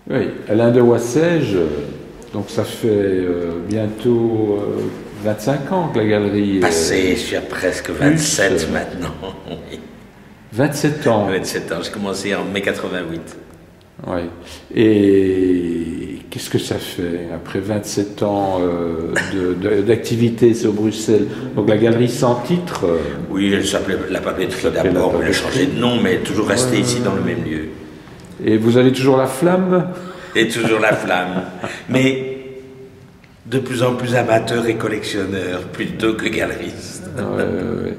Oui, Alain de Wassège, donc ça fait bientôt 25 ans que la galerie... Passé, je suis à presque 27 maintenant. Oui. 27 ans. 27 ans, j'ai commencé en mai 88. Oui. Et qu'est-ce que ça fait après 27 ans d'activité sur Bruxelles? Donc la galerie sans titre. Oui, elle s'appelait La Papeterie d'abord, mais elle a changé de nom, mais elle est toujours restée ici dans le même lieu. Et vous avez toujours la flamme? Et toujours la flamme. Mais de plus en plus amateur et collectionneur, plutôt que galeriste. Ouais.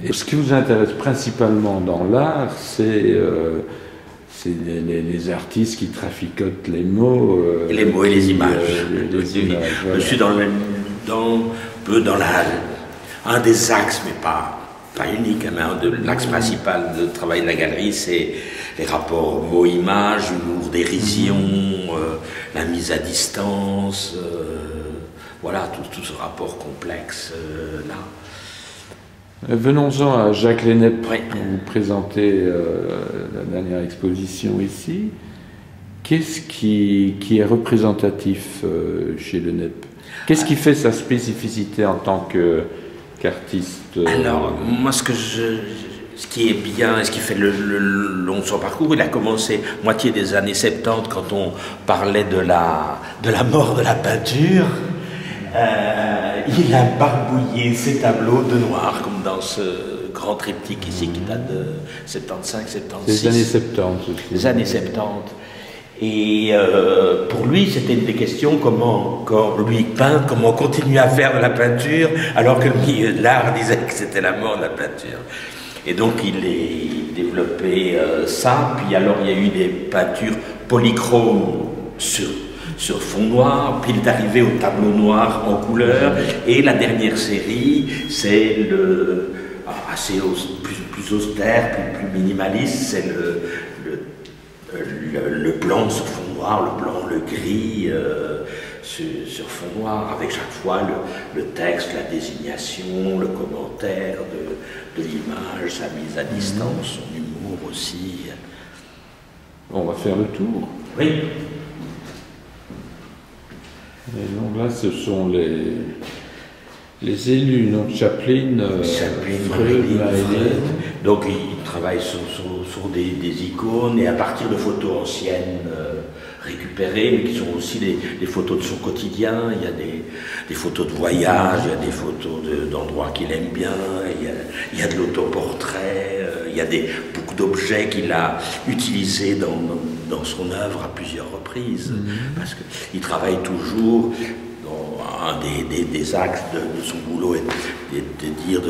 Et ce qui vous intéresse principalement dans l'art, c'est les artistes qui traficotent les mots. Les mots et les images. Les images, voilà. Je suis dans un des axes, mais pas unique, mais l'axe principal de travail de la galerie, c'est les rapports mots-images, humour, dérision, la mise à distance, voilà, tout ce rapport complexe là. Venons-en à Jacques Lennep, Oui. vous présentez la dernière exposition ici. Qu'est-ce qui est représentatif chez Lennep? Qu'est-ce qui fait sa spécificité en tant qu'artiste? Alors, moi, ce qui est bien et ce qui fait le long de son parcours, il a commencé moitié des années 70 quand on parlait de la mort de la peinture. Il a barbouillé ses tableaux de noir, comme dans ce grand triptyque ici qui date de 75-76. Les années 70 aussi. Les années 70. Et pour lui, c'était une des questions, comment, quand lui peint, comment continuer à faire de la peinture alors que le milieu de l'art disait que c'était la mort de la peinture. Et donc il a développé ça, puis alors il y a eu des peintures polychromes sur fond noir, puis il est arrivé au tableau noir en couleur, et la dernière série, c'est assez plus austère, plus minimaliste, c'est le blanc sur fond noir, le blanc, le gris sur fond noir, avec chaque fois le texte, la désignation, le commentaire de l'image, sa mise à distance, son humour aussi. On va faire le tour. Oui. Et donc là, ce sont les élus, donc Chaplin, Freud, Maëlyn. Donc il travaille sur des icônes et à partir de photos anciennes récupérées, mais qui sont aussi des photos de son quotidien. Il y a des photos de voyage, il y a des photos d'endroits qu'il aime bien, il y a de l'autoportrait, il y a beaucoup d'objets qu'il a utilisés dans son œuvre à plusieurs reprises, parce qu'il travaille toujours. Un des axes de son boulot est de dire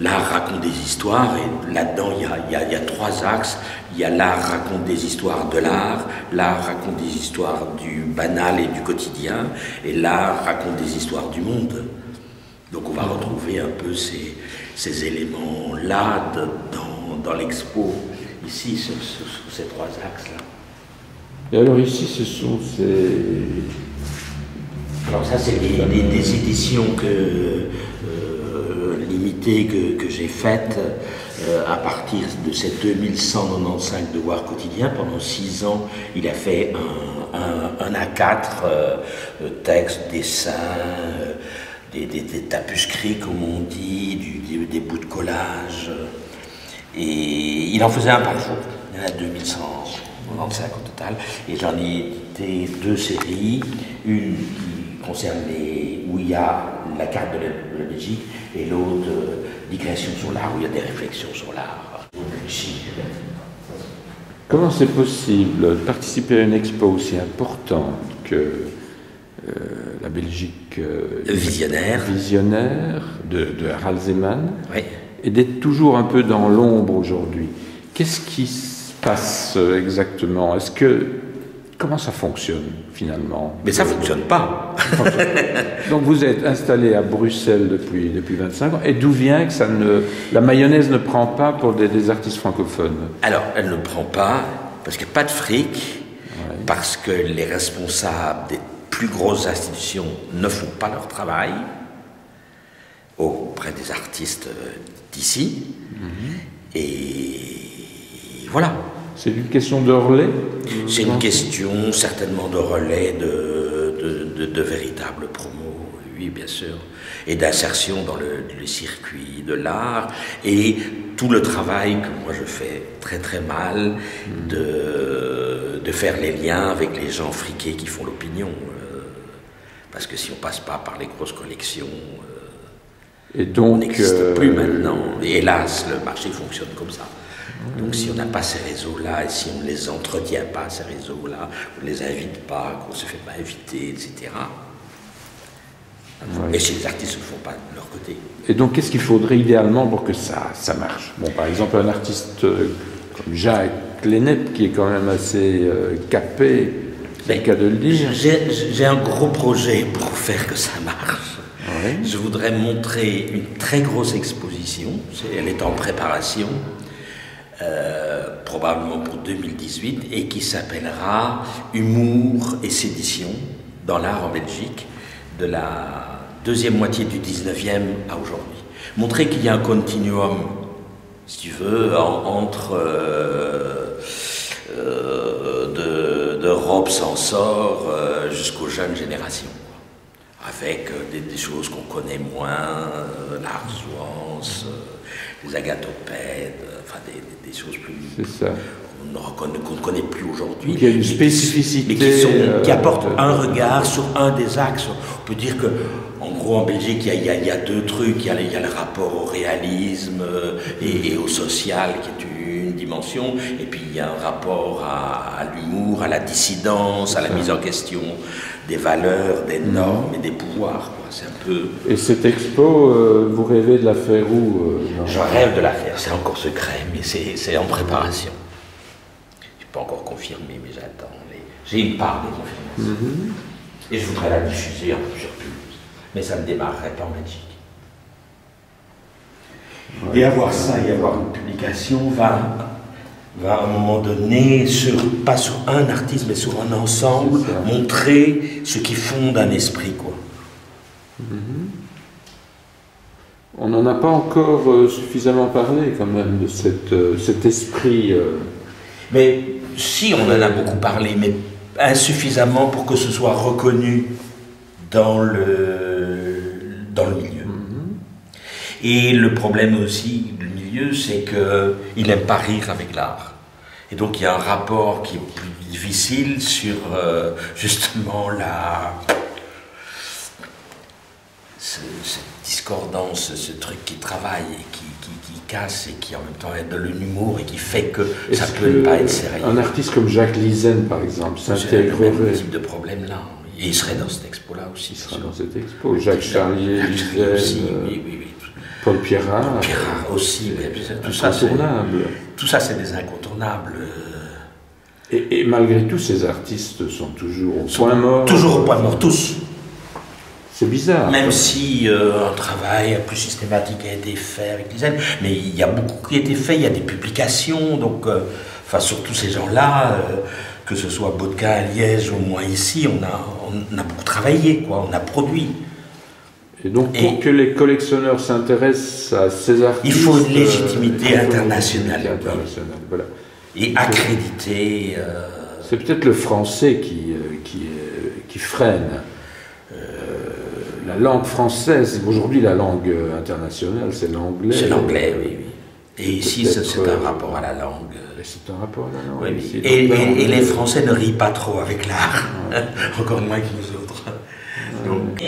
l'art raconte des histoires, et là-dedans il y a trois axes. Il y a l'art raconte des histoires de l'art raconte des histoires du banal et du quotidien, et l'art raconte des histoires du monde. Donc on va retrouver un peu ces éléments-là dans l'expo, ici, sur ces trois axes-là. Et alors ici, ce sont ces... Alors ça, c'est des éditions limitées que j'ai faites à partir de ces 2195 devoirs quotidiens. Pendant 6 ans, il a fait un A4, texte, dessin, des tapuscrits, comme on dit, des bouts de collage. Et il en faisait un par jour. Il y en a 2195 au total. Et j'en ai édité 2 séries. Une qui concerne où il y a la carte de la Belgique, et l'autre, digression sur l'art, où il y a des réflexions sur l'art. Comment c'est possible de participer à une expo aussi importante que la Belgique visionnaire de Harald Zeeman, oui, et d'être toujours un peu dans l'ombre aujourd'hui? Qu'est-ce qui se passe exactement? Comment ça fonctionne finalement? Mais ça ne fonctionne pas. Donc vous êtes installé à Bruxelles depuis 25 ans, et d'où vient que la mayonnaise ne prend pas pour des artistes francophones? Alors, elle ne prend pas parce qu'il n'y a pas de fric, Ouais. parce que les responsables des plus grosses institutions ne font pas leur travail auprès des artistes d'ici. Et voilà. C'est une question de relais? C'est une question certainement de relais, de véritable promo, oui bien sûr, et d'insertion dans le circuit de l'art, et tout le travail que moi je fais très très mal, de faire les liens avec les gens friqués qui font l'opinion, parce que si on passe pas par les grosses collections, et donc, on n'existe plus maintenant, et hélas le marché fonctionne comme ça. Donc si on n'a pas ces réseaux-là, et si on ne les entretient pas, ces réseaux-là, on ne les invite pas, qu'on ne se fait pas inviter, etc. Ouais. Et si les artistes ne le font pas de leur côté. Et donc qu'est-ce qu'il faudrait idéalement pour que ça marche? Bon, par exemple, un artiste comme Jacques Lennep, qui est quand même assez capé, c'est le cas de le dire. J'ai un gros projet pour faire que ça marche. Ouais. Je voudrais montrer une très grosse exposition, elle est en préparation, probablement pour 2018, et qui s'appellera Humour et sédition dans l'art en Belgique, de la deuxième moitié du 19e à aujourd'hui. Montrer qu'il y a un continuum, si tu veux, entre de Rob Sansor jusqu'aux jeunes générations, avec des choses qu'on connaît moins, l'Arzouance, les agathopèdes, enfin des choses plus qu'on ne connaît plus aujourd'hui. Il y a une spécificité, mais qui apportent un regard sur un des axes. On peut dire que, en gros, en Belgique, il y a deux trucs. Il y a le rapport au réalisme et au social, qui est une dimension, et puis il y a un rapport à l'humour, à la dissidence, à la mise en question des valeurs, des normes et des pouvoirs. C'est un peu... Et cette expo, vous rêvez de la faire où? Je rêve de la faire, c'est encore secret, mais c'est en préparation. Je ne peux pas encore confirmer, mais j'attends. J'ai une part des confirmations. Et je voudrais la diffuser un peu sur Pulse, mais ça ne démarrerait pas en Belgique. Ouais. Et avoir ça, et avoir une publication va à un moment donné, pas sur un artiste, mais sur un ensemble, montrer ce qui fonde un esprit, quoi. On n'en a pas encore suffisamment parlé, quand même, de cet esprit. Mais si, on en a beaucoup parlé, mais insuffisamment pour que ce soit reconnu dans le milieu. Et le problème aussi du milieu, c'est qu'il n'aime pas rire avec l'art. Et donc il y a un rapport qui est plus difficile sur justement cette discordance, ce truc qui travaille et qui casse et qui en même temps est de l'humour et qui fait que ça peut ne pas être sérieux. Un artiste comme Jacques Lizen, par exemple, s'intégrerait... C'est le même type de problème-là. Et il serait dans cette expo-là aussi. Il serait dans cette expo. Jacques Charlier, Lizen, oui. Paul Pierrat. Paul Pierrat aussi, tout ça c'est des incontournables. Et malgré tout, ces artistes sont toujours au point mort. Toujours au point mort, tous. C'est bizarre. Même si un travail plus systématique a été fait avec les aides, mais il y a beaucoup qui a été fait, il y a des publications, donc, surtout ces gens-là, que ce soit Baudequin à Liège ou moi ici, on a beaucoup travaillé, quoi, on a produit. Et donc, pour que les collectionneurs s'intéressent à ces artistes... Il faut une légitimité internationale. Voilà. Et accréditer... C'est peut-être le français qui freine. La langue française, aujourd'hui la langue internationale, c'est l'anglais. C'est l'anglais, oui. Et ici, c'est un rapport à la langue. C'est un rapport à la langue. Oui. Et les Français ne rient pas trop avec l'art, encore moins que nous autres. Donc...